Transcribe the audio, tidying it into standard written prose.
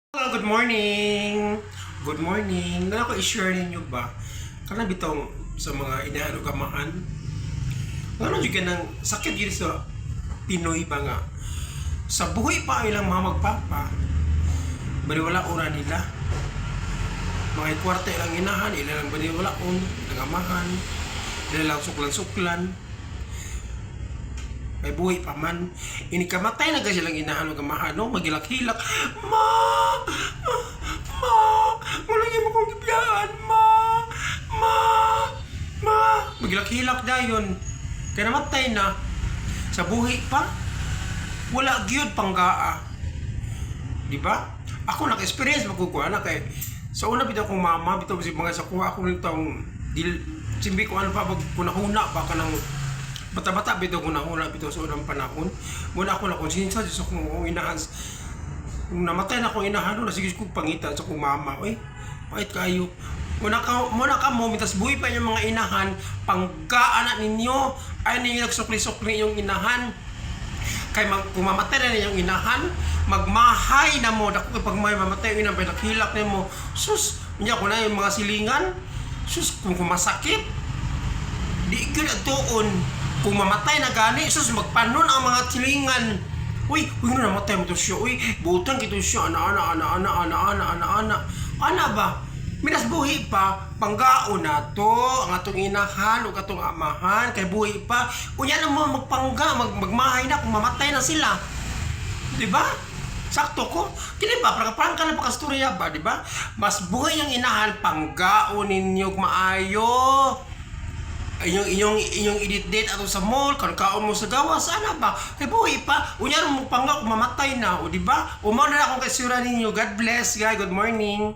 Hello, good morning! Good morning! Nala ko i-share ninyo ba? Kana bitong sa mga inaano kamahan. Ano juga nang sakit yun sa Pinoy ba nga? Sa buhay pa ilang mga magpapa, baliwala una nila. Mga kwarta ilang inahan, ilang baliwala ilang amahan, ilang suklan-suklan. May buhay pa man. Inikamatay na kasi lang inahan ng amahan, no? Magilak-hilak. Ma! Malagyan mo kong gibiyaan, ma! Magilak-hilak na yun. Kaya namatay na. Sa buhay pa, wala gyud panggaa. Diba? Ako naka-experience magkukuha na kay sa una bitaw kong mama, bitaw si mga sa kuha ako ng taong simbi ko ano pa pag kunahuna pa ka ng bata-bata bitaw kunahuna bitaw sa unang panahon. Muna ako na konsinsa sa kong inahan. Kung namatay na akong inahan, na sige kong pangitan sa kong mama. Uy, pait kayo. Muna ka mo, mitas buhay pa yung mga inahan, panggaan na ninyo, ay ninyo nagsukli-sukli yung inahan. Kay kung mamatay na ninyong inahan, magmahay na mo. Dako kapag may mamatay yung inahan, hilak na mo. Sus, niya ko na yung mga silingan. Sus, kung masakit, di ko na doon. Kung mamatay na gani, sus, magpanon ang mga silingan. Uy, na namatay mo to siya. Uy, butang kito siya. Ana ba? Minas buhi pa, panggaon na to, ang atong inahan o atong amahan, kay buhi pa. Kunya na mo magpangga, magmahay na kung mamatay na sila. Diba? Sakto ko. Kini ba, parang ka na pakastorya ba, diba? Mas buhay ang inahan, panggaon ninyo maayo. Inyong edit-date ato sa mall, kaon mo sa gawas, sana ba? Kay buhay pa, unya mo pangga kung mamatay na, o diba? Umaw na akong kasura ninyo. God bless, guys. Good morning.